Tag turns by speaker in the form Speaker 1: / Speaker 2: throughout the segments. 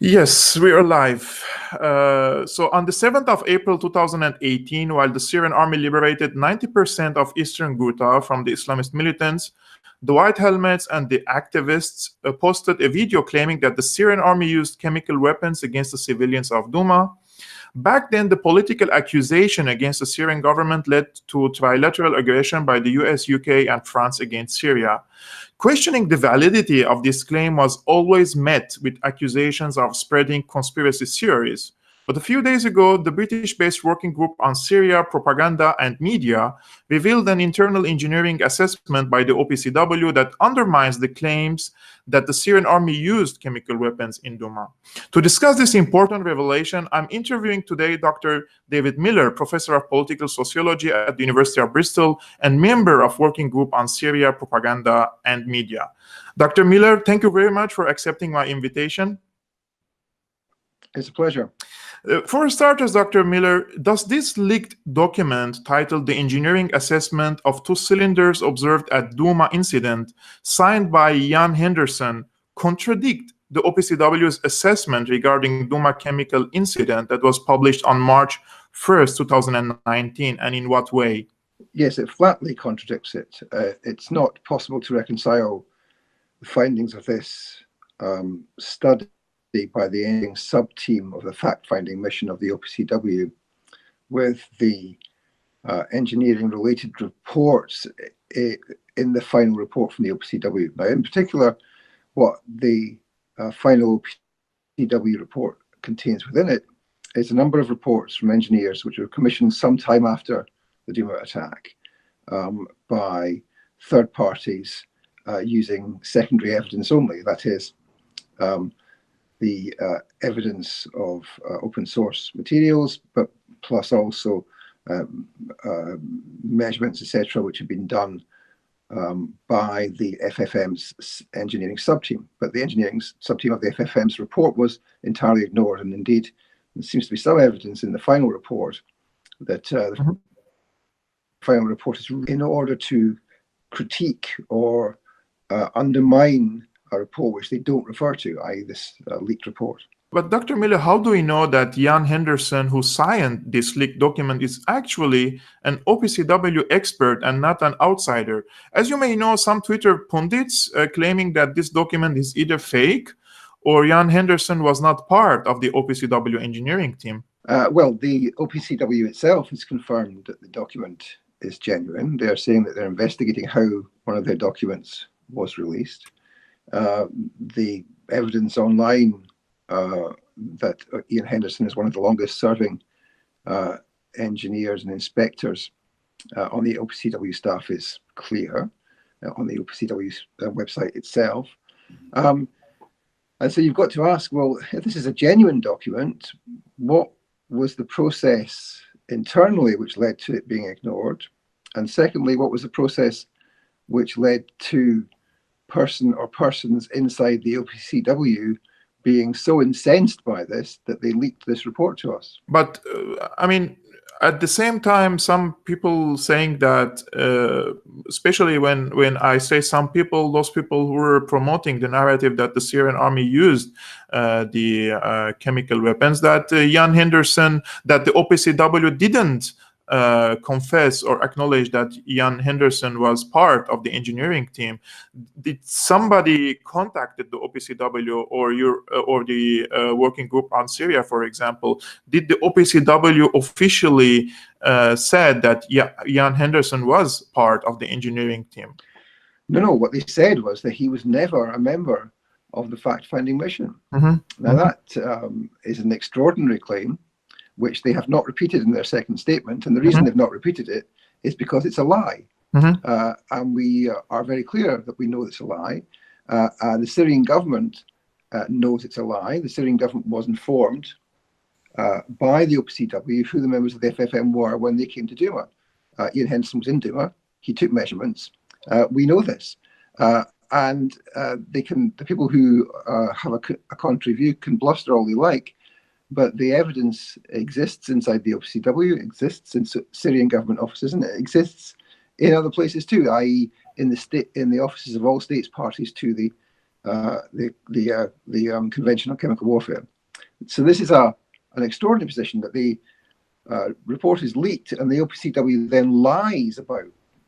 Speaker 1: Yes, we are live. So on the 7th of April 2018, while the Syrian Army liberated 90% of Eastern Ghouta from the Islamist militants, the White Helmets and the activists posted a video claiming that the Syrian Army used chemical weapons against the civilians of Douma. Back then, the political accusation against the Syrian government led to trilateral aggression by the US, UK, and France against Syria. Questioning the validity of this claim was always met with accusations of spreading conspiracy theories. But a few days ago, the British-based Working Group on Syria, Propaganda and Media revealed an internal engineering assessment by the OPCW that undermines the claims that the Syrian army used chemical weapons in Douma. To discuss this important revelation, I'm interviewing today Dr. David Miller, Professor of Political Sociology at the University of Bristol and member of Working Group on Syria, Propaganda and Media. Dr. Miller, thank you very much for accepting my invitation.
Speaker 2: It's a pleasure.
Speaker 1: For starters, Dr. Miller, does this leaked document titled The Engineering Assessment of Two Cylinders Observed at Douma Incident, signed by Jan Henderson, contradict the OPCW's assessment regarding Douma chemical incident that was published on March 1st, 2019, and in what way?
Speaker 2: Yes, it flatly contradicts it. It's not possible to reconcile the findings of this study by the engineering sub-team of the fact-finding mission of the OPCW with the engineering-related reports in the final report from the OPCW. Now, in particular, what the final OPCW report contains within it is a number of reports from engineers which were commissioned sometime after the Douma attack by third parties using secondary evidence only, that is, the evidence of open source materials, but plus also measurements, etc., which have been done by the FFM's engineering subteam. But the engineering subteam of the FFM's report was entirely ignored, and indeed there seems to be some evidence in the final report that the final report is in order to critique or undermine a report which they don't refer to, i.e. this leaked report.
Speaker 1: But Dr. Miller, how do we know that Jan Henderson, who signed this leaked document, is actually an OPCW expert and not an outsider? As you may know, some Twitter pundits claiming that this document is either fake or Jan Henderson was not part of the OPCW engineering team.
Speaker 2: Well, the OPCW itself has confirmed that the document is genuine. They are saying that they're investigating how one of their documents was released. The evidence online that Ian Henderson is one of the longest serving engineers and inspectors on the OPCW staff is clear on the OPCW website itself. And so you've got to ask, well, if this is a genuine document, what was the process internally which led to it being ignored? And secondly, what was the process which led to person or persons inside the OPCW being so incensed by this that they leaked this report to us?
Speaker 1: But I mean, at the same time, some people saying that, especially when I say some people, those people who were promoting the narrative that the Syrian army used the chemical weapons, that Jan Henderson, that the OPCW didn't confess or acknowledge that Jan Henderson was part of the engineering team. Did somebody contacted the OPCW or the Working Group on Syria, for example? Did the OPCW officially said that Jan Henderson was part of the engineering team?
Speaker 2: No. What they said was that he was never a member of the fact-finding mission. Now that is an extraordinary claim, which they have not repeated in their second statement. And the reason they've not repeated it is because it's a lie. And we are very clear that we know it's a lie. And the Syrian government knows it's a lie. The Syrian government was informed by the OPCW who the members of the FFM were when they came to Douma. Ian Henderson was in Douma. He took measurements. We know this. And the people who have a contrary view can bluster all they like, but the evidence exists inside the OPCW, exists in Syrian government offices, and it exists in other places too, i.e. in the offices of all states parties to the conventional chemical warfare. So this is an extraordinary position that the report is leaked, and the OPCW then lies about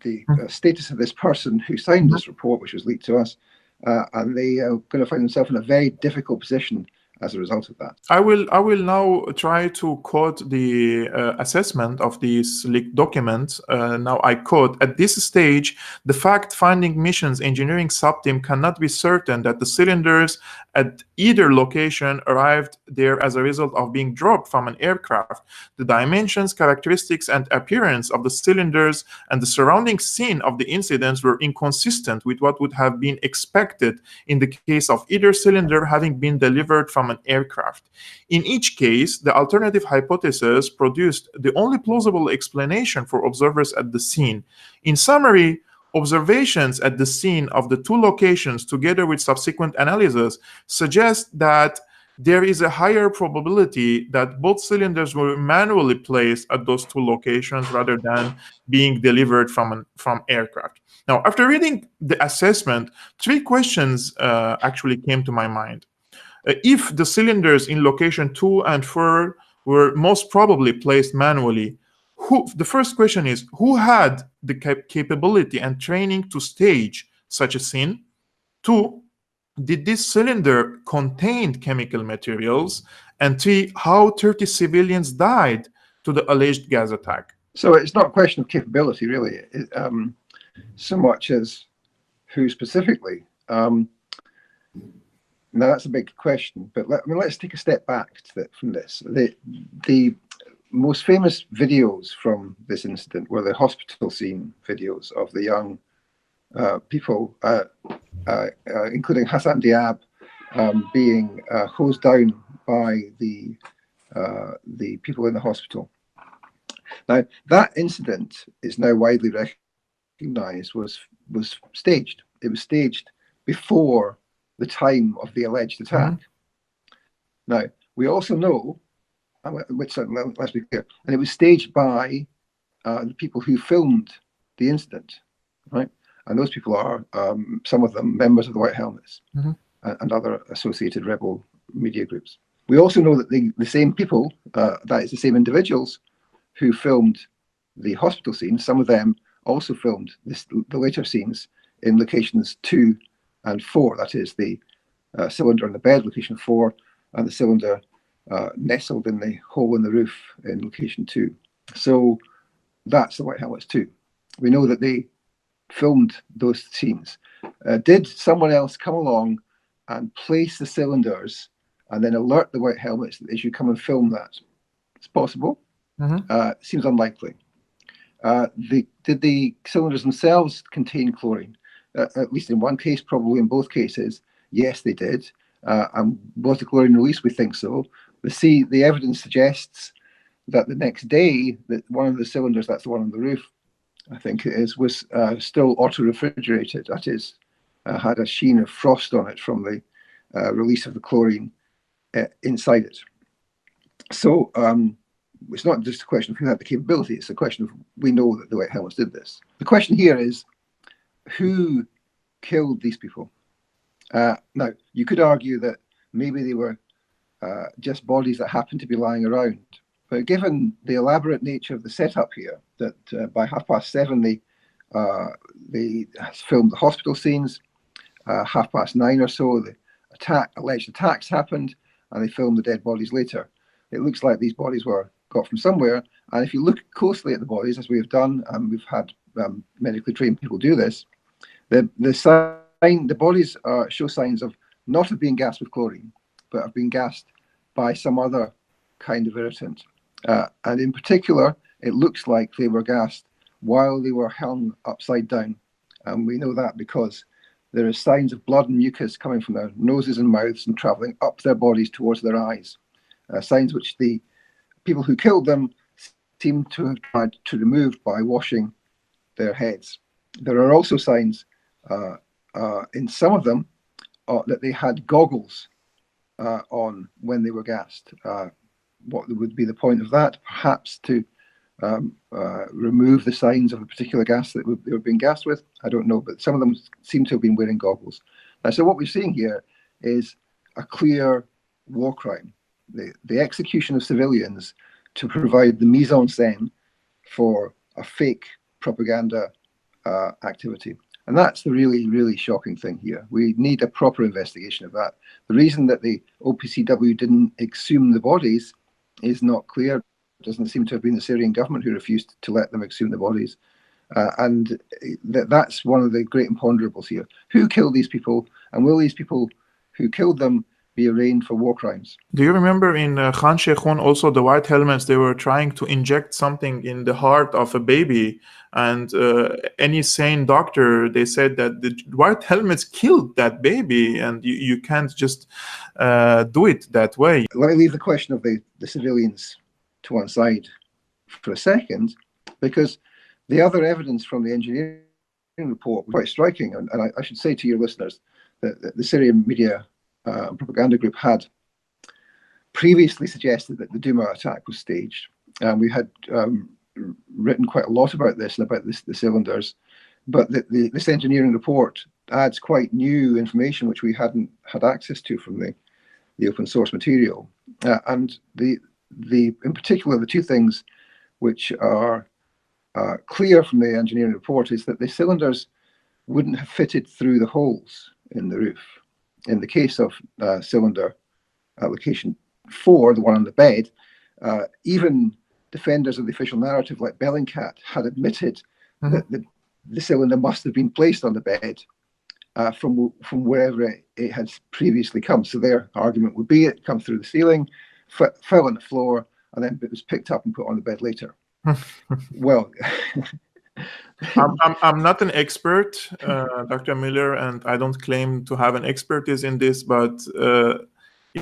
Speaker 2: the status of this person who signed this report, which was leaked to us, and they are going to find themselves in a very difficult position as a result of that.
Speaker 1: I will now try to quote the assessment of this leaked document. Now I quote: "At this stage, the fact-finding mission's engineering subteam cannot be certain that the cylinders at either location arrived there as a result of being dropped from an aircraft. The dimensions, characteristics, and appearance of the cylinders and the surrounding scene of the incidents were inconsistent with what would have been expected in the case of either cylinder having been delivered from an aircraft. In each case, the alternative hypothesis produced the only plausible explanation for observers at the scene. In summary, observations at the scene of the two locations, together with subsequent analysis, suggest that there is a higher probability that both cylinders were manually placed at those two locations rather than being delivered from aircraft." Now, after reading the assessment, three questions actually came to my mind. If the cylinders in location 2 and 4 were most probably placed manually, the first question is, who had the capability and training to stage such a scene? 2, did this cylinder contain chemical materials? And 3, how 30 civilians died to the alleged gas attack?
Speaker 2: So it's not a question of capability, really, so much as who specifically. Now, that's a big question, but let's take a step back from this. The most famous videos from this incident were the hospital scene videos of the young people, including Hassan Diab, being hosed down by the people in the hospital. Now, that incident is now widely recognized was staged. It was staged before the time of the alleged attack. Mm-hmm. Now, we also know, let's be clear, and it was staged by the people who filmed the incident, right? And those people are, some of them, members of the White Helmets, mm-hmm. and other associated rebel media groups. We also know that the same people, that is the same individuals who filmed the hospital scenes, some of them also filmed the later scenes in locations 2 and 4, that is the cylinder on the bed, location 4, and the cylinder nestled in the hole in the roof in location 2. So that's the White Helmets too. We know that they filmed those scenes. Did someone else come along and place the cylinders and then alert the White Helmets that they should come and film that? It's possible. Mm-hmm. Seems unlikely. Did the cylinders themselves contain chlorine? At least in one case, probably in both cases, yes, they did. And was the chlorine released? We think so. The evidence suggests that the next day, that one of the cylinders, that's the one on the roof, I think it is, was still auto-refrigerated. That is, had a sheen of frost on it from the release of the chlorine inside it. So it's not just a question of who had the capability, it's a question of, we know that the White Helmets did this. The question here is, who killed these people? Now, you could argue that maybe they were just bodies that happened to be lying around. But given the elaborate nature of the setup here, that by 7:30 they filmed the hospital scenes, 9:30 or so, the alleged attacks happened, and they filmed the dead bodies later. It looks like these bodies were got from somewhere. And if you look closely at the bodies, as we have done, and we've had medically trained people do this, the bodies show signs of not of being gassed with chlorine, but of being gassed by some other kind of irritant. And in particular, it looks like they were gassed while they were hung upside down. And we know that because there are signs of blood and mucus coming from their noses and mouths and traveling up their bodies towards their eyes. Signs which the people who killed them seem to have tried to remove by washing their heads. There are also signs in some of them that they had goggles on when they were gassed. What would be the point of that? Perhaps to remove the signs of a particular gas that they were being gassed with. I don't know, but some of them seem to have been wearing goggles. And so what we're seeing here is a clear war crime, the execution of civilians to provide the mise en scène for a fake propaganda activity. And that's the really, really shocking thing here. We need a proper investigation of that. The reason that the OPCW didn't exhume the bodies is not clear. It doesn't seem to have been the Syrian government who refused to let them exhume the bodies. And that's one of the great imponderables here. Who killed these people, and will these people who killed them be arraigned for war crimes?
Speaker 1: Do you remember in Khan Sheikhun also the white helmets, they were trying to inject something in the heart of a baby, and any sane doctor, they said that the white helmets killed that baby, and you can't just do it that way.
Speaker 2: Let me leave the question of the civilians to one side for a second, because the other evidence from the engineering report was quite striking. And I should say to your listeners that the Syrian media propaganda group had previously suggested that the Douma attack was staged. We had written quite a lot about this and about the cylinders, but this engineering report adds quite new information which we hadn't had access to from the open source material. And in particular, the two things which are clear from the engineering report is that the cylinders wouldn't have fitted through the holes in the roof. In the case of cylinder location 4, the one on the bed, even defenders of the official narrative like Bellingcat had admitted that the cylinder must have been placed on the bed from wherever it had previously come. So their argument would be it come through the ceiling, fell on the floor, and then it was picked up and put on the bed later. Well,
Speaker 1: I'm not an expert, Dr. Miller, and I don't claim to have an expertise in this, but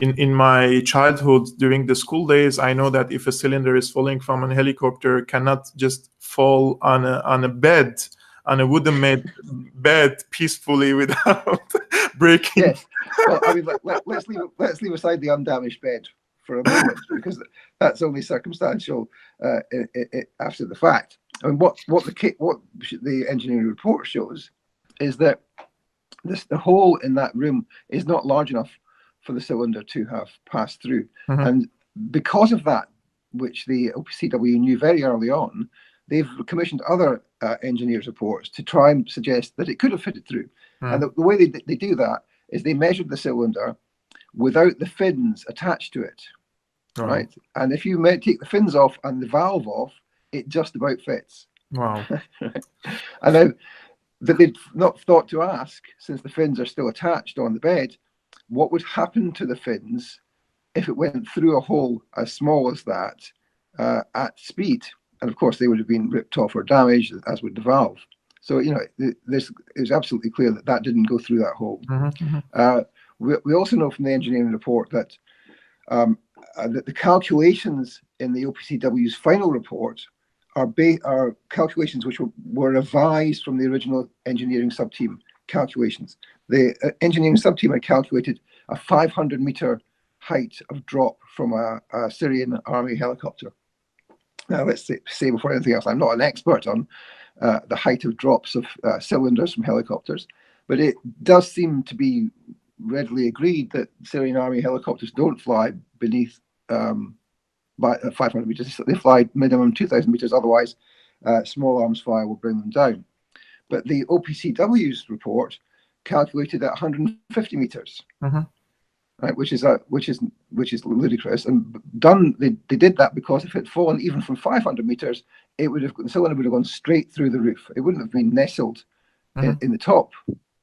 Speaker 1: in my childhood, during the school days, I know that if a cylinder is falling from a helicopter, it cannot just fall on a bed, on a wooden-made bed peacefully without breaking.
Speaker 2: Yes. Well, I mean, let's leave aside the undamaged bed for a moment, because that's only circumstantial after the fact. I mean, what the engineering report shows is that the hole in that room is not large enough for the cylinder to have passed through. And because of that, which the OPCW knew very early on, they've commissioned other engineers' reports to try and suggest that it could have fitted through. And the way they do that is they measured the cylinder without the fins attached to it, right? And if you take the fins off and the valve off, it just about fits.
Speaker 1: Wow.
Speaker 2: And now that they'd not thought to ask, since the fins are still attached on the bed, what would happen to the fins if it went through a hole as small as that at speed? And of course, they would have been ripped off or damaged, as would the valve. So, it was absolutely clear that didn't go through that hole. We also know from the engineering report that that the calculations in the OPCW's final report are calculations which were revised from the original engineering subteam calculations. The engineering subteam had calculated a 500-meter height of drop from a Syrian Army helicopter. Now, let's say before anything else, I'm not an expert on the height of drops of cylinders from helicopters, but it does seem to be readily agreed that Syrian Army helicopters don't fly beneath by 500 meters. They fly minimum 2,000 meters. Otherwise, small arms fire will bring them down. But the OPCW's report calculated at 150 meters, right, which is ludicrous. And they did that because if it had fallen even from 500 meters, the cylinder would have gone straight through the roof. It wouldn't have been nestled in the top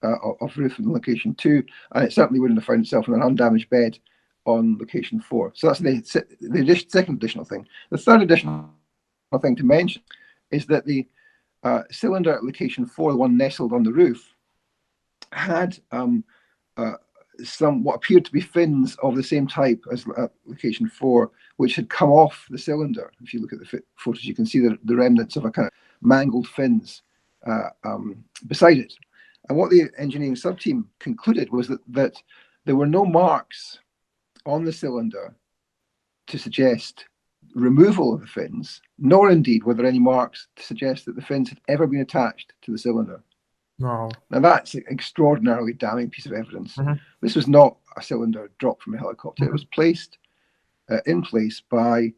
Speaker 2: of roof in location 2, and it certainly wouldn't have found itself in an undamaged bed on location 4. So that's the second additional thing. The third additional thing to mention is that the cylinder at location 4, the one nestled on the roof, had some what appeared to be fins of the same type as location 4, which had come off the cylinder. If you look at the photos, you can see the remnants of a kind of mangled fins beside it. And what the engineering subteam concluded was that there were no marks on the cylinder to suggest removal of the fins, nor indeed were there any marks to suggest that the fins had ever been attached to the cylinder.
Speaker 1: Wow.
Speaker 2: Now that's an extraordinarily damning piece of evidence.
Speaker 1: Mm-hmm.
Speaker 2: This was not a cylinder dropped from a helicopter.
Speaker 1: Mm-hmm.
Speaker 2: It was placed in place by,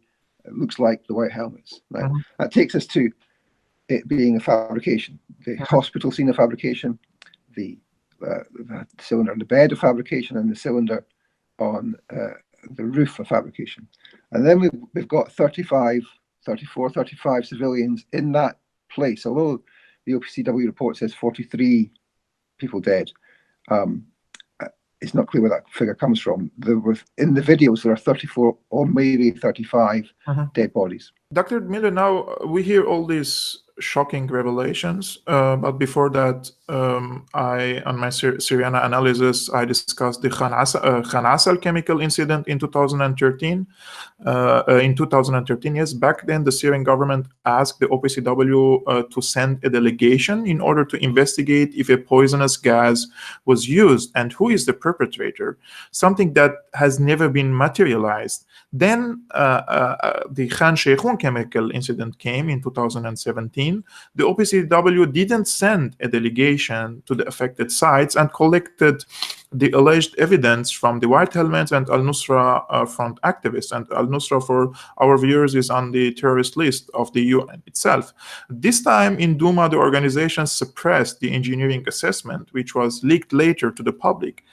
Speaker 2: it looks like, the white helmets. Now,
Speaker 1: Mm-hmm.
Speaker 2: that takes us to it being a fabrication. The hospital scene of fabrication, the cylinder on the bed of fabrication, and the cylinder on the roof of fabrication. And then we've got 35 civilians in that place. Although the OPCW report says 43 people dead, it's not clear where that figure comes from. In the videos, there are 34 or maybe 35 dead bodies.
Speaker 1: Dr. Miller, now we hear all these shocking revelations, but before that, on my Syrian analysis, I discussed the Khan Asal chemical incident in 2013. In 2013, yes, back then the Syrian government asked the OPCW to send a delegation in order to investigate if a poisonous gas was used and who is the perpetrator, something that has never been materialized. Then the Khan Sheikhoun chemical incident came in 2017. The OPCW didn't send a delegation to the affected sites and collected the alleged evidence from the White Helmets and Al-Nusra Front activists. And Al-Nusra, for our viewers, is on the terrorist list of the UN itself. This time in Douma, the organization suppressed the engineering assessment, which was leaked later to the public.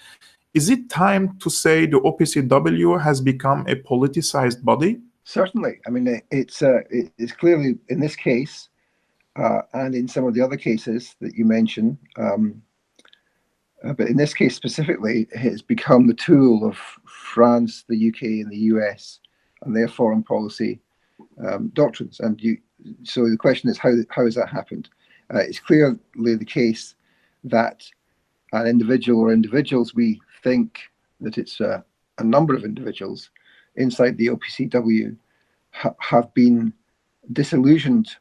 Speaker 1: Is it time to say the OPCW has become a politicized body?
Speaker 2: Certainly. I mean, it's clearly in this case and in some of the other cases that you mentioned, but in this case specifically, it has become the tool of France, the UK, and the US and their foreign policy doctrines. And so the question is, how has that happened? It's clearly the case that an individual or individuals, we think that it's a number of individuals inside the OPCW have been disillusioned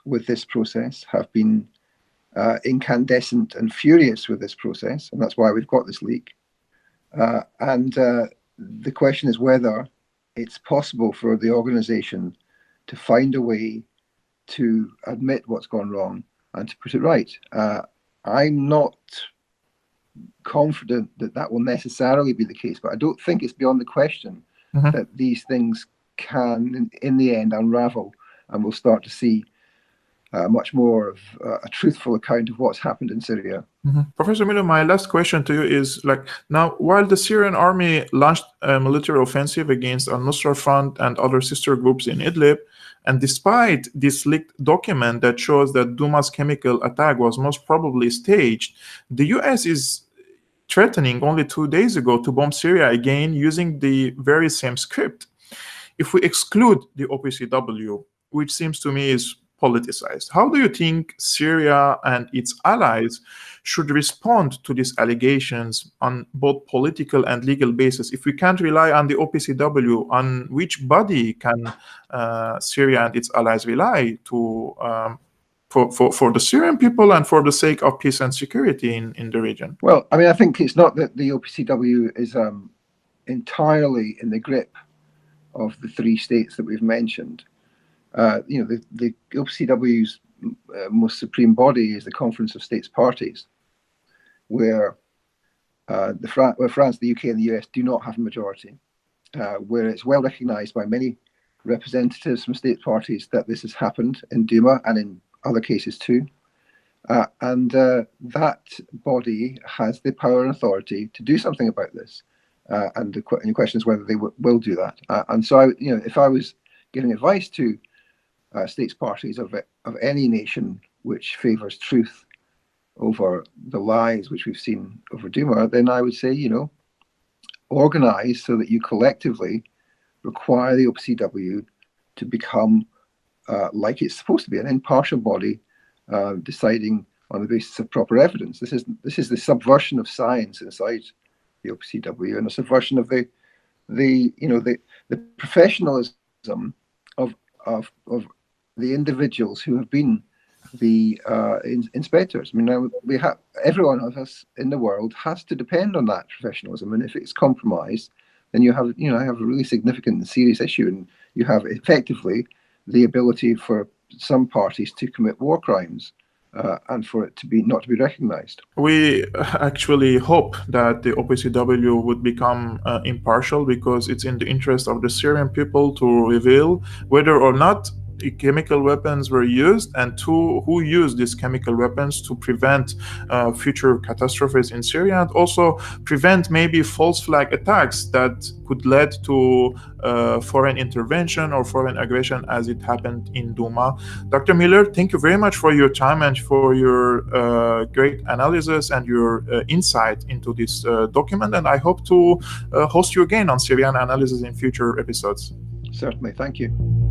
Speaker 2: with this process, have been incandescent and furious with this process, and that's why we've got this leak. And the question is whether it's possible for the organization to find a way to admit what's gone wrong and to put it right. I'm not confident that that will necessarily be the case, but I don't think it's beyond the question that these things can, in the end, unravel, and we'll start to see much more of a truthful account of what's happened in Syria.
Speaker 1: Professor Miller, my last question to you is, now, while the Syrian army launched a military offensive against Al-Nusra Front and other sister groups in Idlib, and despite this leaked document that shows that Douma's chemical attack was most probably staged, the US is threatening only 2 days ago to bomb Syria again using the very same script. If we exclude the OPCW, which seems to me is politicized, how do you think Syria and its allies should respond to these allegations on both political and legal basis? If we can't rely on the OPCW, on which body can Syria and its allies rely to for the Syrian people and for the sake of peace and security in the region?
Speaker 2: Well, I mean, I think it's not that the OPCW is entirely in the grip of the three states that we've mentioned. The OPCW's most supreme body is the Conference of States Parties, where France, the UK, and the US do not have a majority, where it's well recognized by many representatives from state parties that this has happened in Douma and in other cases too. And that body has the power and authority to do something about this. And the question is whether they will do that. And so, if I was giving advice to states parties of any nation which favors truth over the lies which we've seen over Douma, then I would say, organize so that you collectively require the OPCW to become like it's supposed to be, an impartial body deciding on the basis of proper evidence. This is the subversion of science inside the OPCW and a subversion of the professionalism of the individuals who have been the inspectors. I mean, now every one of us in the world has to depend on that professionalism, and if it's compromised, then you have a really significant and serious issue, and you have effectively the ability for some parties to commit war crimes and for it to be not to be recognized.
Speaker 1: We actually hope that the OPCW would become impartial, because it's in the interest of the Syrian people to reveal whether or not chemical weapons were used, and to who used these chemical weapons to prevent future catastrophes in Syria, and also prevent maybe false flag attacks that could lead to foreign intervention or foreign aggression, as it happened in Douma. Dr. Miller, thank you very much for your time and for your great analysis and your insight into this document, and I hope to host you again on Syrian analysis in future episodes.
Speaker 2: Certainly, thank you.